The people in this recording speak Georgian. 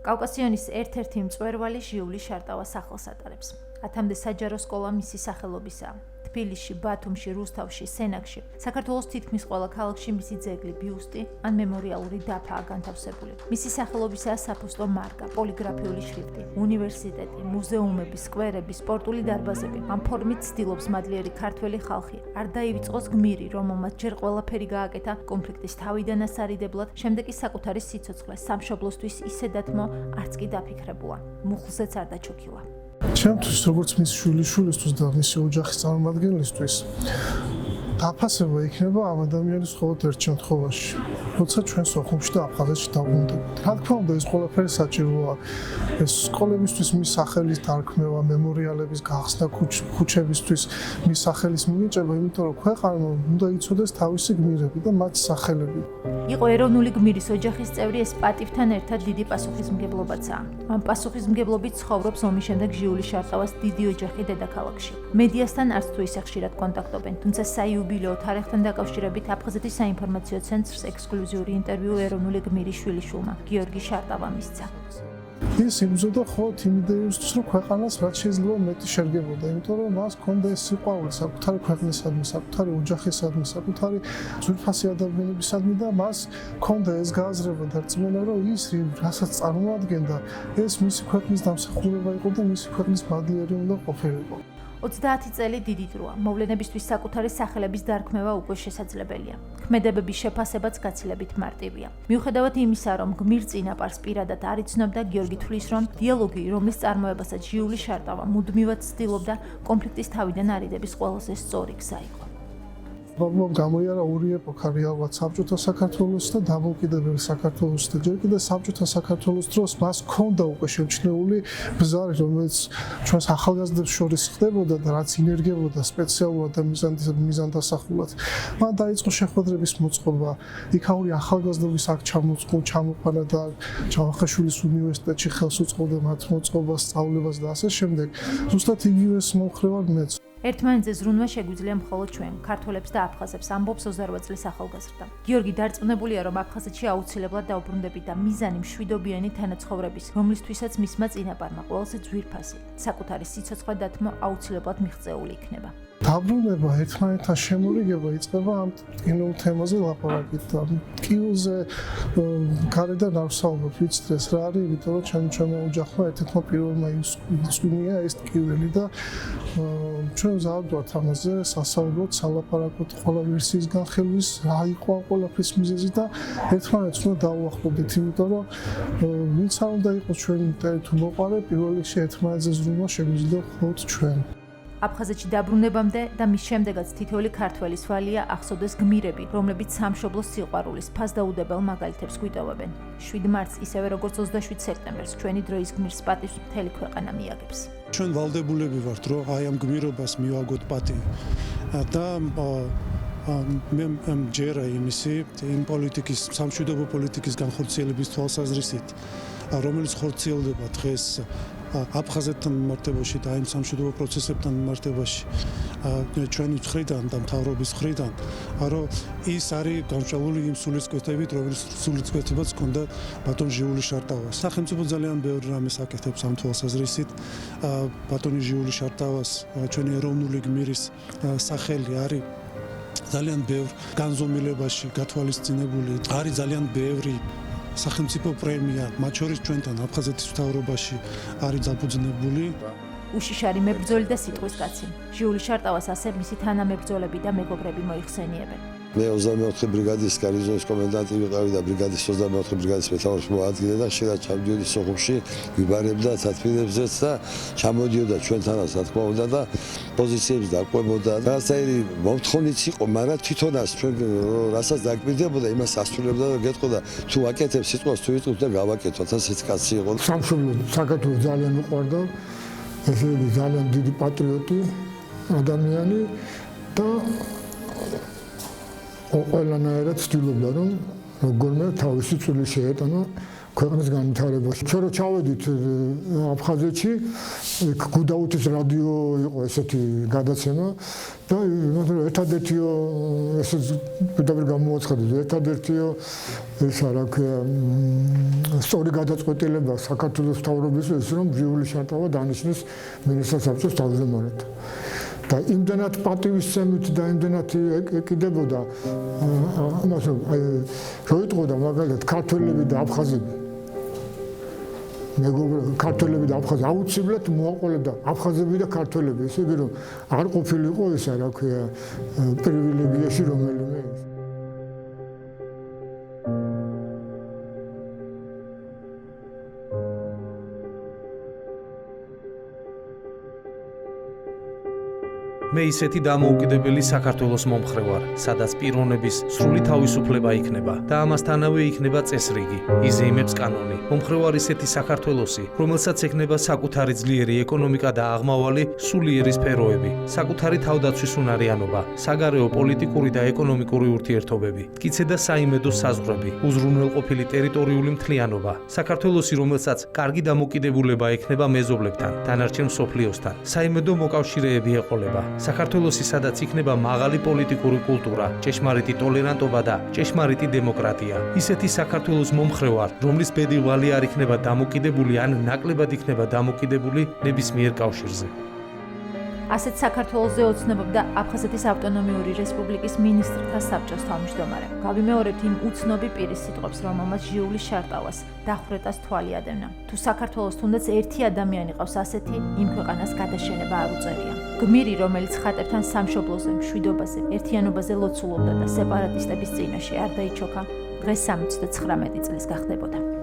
კავკასიონის ერთ-ერთი მწვერვალი ჟიული შარტავა სახელს ატარებს. 10-მდე საჯარო სკოლა მისი სახელობისაა. თბილისში, ბათუმში, რუსთავში, სენაკში, საქართველოს თითქმის ყველა ქალაქში მისი ძეგლი, ბიუსტი ან მემორიალური დაფაა განთავსებული. მისი სახელობისაა საფოსტო მარკა, პოლიგრაფიული შრიფტი, უნივერსიტეტი, მუზეუმები, სკვერები, სპორტული დარბაზები. ამ ფორმით ცდილობს მადლიერი ქართველი ხალხი არ დაივიწყოს გმირი, რომელმაც ჯერ ყველაფერი გააკეთა კონფლიქტის თავიდან ასარიდებლად, შემდეგ კი საკუთარი სიცოცხლე სამშობლოსთვის ისე დათმო, არც კი დაფიქრებულა. მუხლზეც არ დაჩოქილა. ჩემთვის როგორც მის შვილიშვილისთვის და მისი ოჯახის წარმომადგენლისთვის დაფასება იქნება ამ ადამიანის მხოლოდ ერთ შემთხვევაში, როცა ჩვენ სოხუმში და აფხაზეთში დავბრუნდებით. რა თქმა უნდა, ეს ყველაფერი საჭიროა. ეს სკოლებისთვის მის სახელის დარქმევა, მემორიალების გახსნა, ქუჩებისთვის მის სახელის მინიჭება, იმიტომ რომ ქვეყანამ უნდა იცოდეს თავისი გმირები და მათ სახელები. იყო ეროვნული გმირის ოჯახის წევრი, ეს პატივთან ერთად დიდი პასუხისმგებლობაცაა. ამ პასუხისმგებლობით ცხოვრობს ომის შემდეგ ჟიული შარტავას დიდი ოჯახი დედაქალაქში. მედიასთან არც თუ ისე ხშირად კონტაქტობენ, თუმცა საიუბილეო თარიღთან დაკავშირებით აფხაზეთის საინფორმაციო ცენტრს ექსკლუზიური ინტერვიუ ეროვნული გმირის შვილიშვილმა გიორგი შარტავამ მისცა. ის იბრძოდა ხოლმე იმ იდეისთვის, რომ ქვეყანას რაც შეიძლება მეტი შერგებოდა, იმიტომ რომ მას ჰქონდა ეს სიყვარული საკუთარი ქვეყნისადმი, საკუთარი ოჯახისადმი, საკუთარი ძვირფასი ადამიანებისადმი და მას ჰქონდა ეს გააზრება და რწმენა, რომ ის რასაც წარმოადგენდა, ეს მისი ქვეყნის დამსახურება იყო და მისი ქვეყნის მადლიერი უნდა ყოფილიყო. 30 წელი დიდი დროა. მოვლენებისთვის საკუთარი სახელების დარქმევა უკვე შესაძლებელია. ქმედებების შეფასებაც გაცილებით მარტივია. მიუხედავად იმისა, რომ გმირ წინაპარს პირადად არ იცნობდა, გიორგი თვლის, რომ დიალოგი, რომლის წარმოებასაც ჟიული შარტავა მუდმივად ცდილობდა, კონფლიქტის თავიდან არიდების ყველაზე სწორი გზა იყო. პრობლემამ გამოიარა ორი ეპოქა რეალურად საბჭოთა საქართველოს და დამოუკიდებელი საქართველოს და ჯერ კიდევ საბჭოთა საქართველოს დროს მას ჰქონდა უკვე შემჩნეული ბზარი, რომელიც ჩვენს ახალგაზრდებს შორის ხდებოდა და რაც ინერგებოდა სპეციალურად და მიზანდასახულად. მან დაიწყო შეხვედრების მოწყობა, იქაური ახალგაზრდობის აქ ჩამოყვანა და ჯავახაშვილის უნივერსიტეტში ხელს უწყობდა მათ მოწყობას, სწავლებას და ასე შემდეგ. ზუსტად იგივეს მომხრევარ მეც. ერთმანეთზე ზრუნვა შეგვიძლია მხოლოდ ჩვენ, ქართველებს და აფხაზებს, ამბობს 28 წლის ახალგაზრდა. გიორგი დარწმუნებულია, რომ აფხაზეთში აუცილებლად დაუბრუნდებით და მიზანი მშვიდობიანი თანაცხოვრების, რომლისთვისაც მისმა წინაპარმა ყველაზე ძვირფასი, საკუთარი სიცოცხლე დათმო აუცილებლად მიღწეული იქნება. დაბრუნება, ერთმანეთთან შემორიგება იწყება ამ ტკივილ თემაზე ლაპარაკით და ტკივილზე გარედან არ ვსაუბრობ, ვიცით ეს რა არის, იმიტომ რომ ჩემო ოჯახმა ერთ-ერთმა პირველმა ისკვნია ეს ტკივილი და ჩვენ ვზავდოთ ამაზე სასაუბროდ, სალაპარაკოდ ყველა ვერსიის განხილვის, რა იყო ყველაფრის მიზეზი და ერთმანეთს უნდა დავუახლოვდეთ, იმიტომ რომ ვინც არ უნდა იყოს ჩვენი ტერიტორიული მოყარე, პირველ რიგში ერთმანეთზე ზრუნვა შეგვიძლია მხოლოდ ჩვენ. აფხაზეთში დაბრუნებამდე და მის შემდეგაც თითოეული ქართველის ვალია ახსოვდეს გმირები, რომლებიც სამშობლოს სიყვარულის ფასდაუდებელ მაგალითებს გვიტოვებენ. 7 მარტს, ისევე როგორც 27 სექტემბერს, ჩვენი დროის გმირს პატივს მთელი ქვეყანა მიაგებს. ჩვენ ვალდებულები ვართ, რომ აი ამ გმირობას მივაგოთ პატივი და მე მჯერა იმისი იმ პოლიტიკის, სამშვიდობო პოლიტიკის განხორციელების თვალსაზრისით, რომელიც ხორციელდება დღეს აფხაზეთთან მიმართებაში და იმ სამშვიდობო პროცესებთან მიმართებაში ჩვენი მხრიდან და მთავრობის მხრიდან, რომ ის არის გამშვალული იმ სულისკვეთებით, რომელიც სულისკვეთებაც ჰქონდა ბატონ ჟიული შარტავას. სახელმწიფო ძალიან ბევრი რამეს აკეთებს ამ თვალსაზრისით. ბატონი ჟიული შარტავას ჩვენი ეროვნული გმირის სახელი არის ძალიან ბევრ განზომილებაში გათვალისწინებული. არის ძალიან ბევრი სახელმწიფო პრემია, მათ შორის ჩვენთან აფხაზეთის მთავრობაში არის დაფუძნებული. უშიშარი მებრძოლი და სიტყვის კაცი. ჟიული შარტავას ასე მისი თანამებრძოლები და მეგობრები მოიხსენიებენ. მე 24 ბრიგადის გარნიზონის კომენდანტი ვიყავი და ბრიგადის 24 ბრიგადის მეთაურს მოადგილე და შეიძლება ჩამდიოდი სოხუმში, ვიბარებდა თათბინებზეც და ჩამოდიოდა ჩვენთანაც, რა თქმა უნდა და პოზიციებს დაყვებოდა. რაღაცაირი მომთხოვნიც იყო, მაგრამ თვითონაც ჩვენ რასაც დაგვიდებოდა, იმას ასრულებდა და გეტყოდა თუ აკეთებ სიტყვას თუ იტყვით და გავაკეთოთ, ასეთი კაცი იყო. სამშობლო საქართველოს ძალიან უყვარდა, ესე იგი ძალიან დიდი პატრიოტი ადამიანი და ყველანაირად ცდილობდა, რომ როგორმე თავისი წვლილი შეეტანა ქვეყნის განვითარებაში. ჩვენ რო ჩავედით აფხაზეთში, გუდაუთის რადიო იყო ესეთი გადაცემა და ერთადერთიო ესე პირდაპირ გამოაცხადეთ, ერთადერთიო ეს რა ქვია სწორი გადაწყვეტილება საქართველოს მთავრობის ის რომ ჟიული შარტავა დანიშნეს მინისტრთა საბჭოს თავმჯდომარედ. და იმდენად პატივისცემით და იმდენად ეკიდებოდა ამას რო იტყოდა მაგალითად ქართველები და აფხაზები მეგობრები ქართველები და აფხაზები აუცილებლად მოაყოლებდა აფხაზები და ქართველები ესე იგი რომ არ ყოფილიყო ისა რა ქვია პრივილეგიაში რომელიმე მე ისეთი დამოუკიდებელი საქართველოს მომხრე ვარ, სადაც პიროვნების სრული თავისუფლება იქნება და ამასთანავე იქნება წესრიგი, იზეიმებს კანონი. მომხრე ვარ ისეთი საქართველოსი, რომელსაც ექნება საკუთარი ძლიერი ეკონომიკა და აღმავალი სულიერი სფეროები, საკუთარი თავდაცვის უნარიანობა, საგარეო პოლიტიკური და ეკონომიკური ურთიერთობები, მტკიცე და საიმედო საზღვრები, უზრუნველყოფილი ტერიტორიული მთლიანობა, საქართველოსი, რომელსაც კარგი დამოკიდებულება ექნება მეზობლებთან, დანარჩენ მსოფლიოსთან, საიმედო მოკავშირეები ეყოლება. საქართველოსი, სადაც იქნება მაღალი პოლიტიკური კულტურა, ჭეშმარიტი ტოლერანტობა და ჭეშმარიტი დემოკრატია. ისეთი საქართველოს მომხრე ვარ, რომლის ბედი-ღვალი არ იქნება დამოკიდებული ან ნაკლებად იქნება დამოკიდებული ნებისმიერ კავშირზე. ასეთ საქართველოსზე ოცნებობდა აფხაზეთის ავტონომიური რესპუბლიკის მინისტრთა საბჭოს თავმჯდომარე. გავიმეორებთ იმ უცნობი პირის სიტყვებს, რომელმაც ჟიული შარტავას დახვრეტას თვალი ადევნა. თუ საქართველოს თუნდაც ერთი ადამიანი ყავს ასეთი, იმ ქვეყანას გადაშენება არ უწევია. გმირი, რომელიც ხატებთან სამშობლოზე, მშვიდობაზე, ერთიანობაზე ლოცულობდა და სეპარატისტების წინაშე არ დაიჩოქა, დღეს 69 წლის გახდებოდა.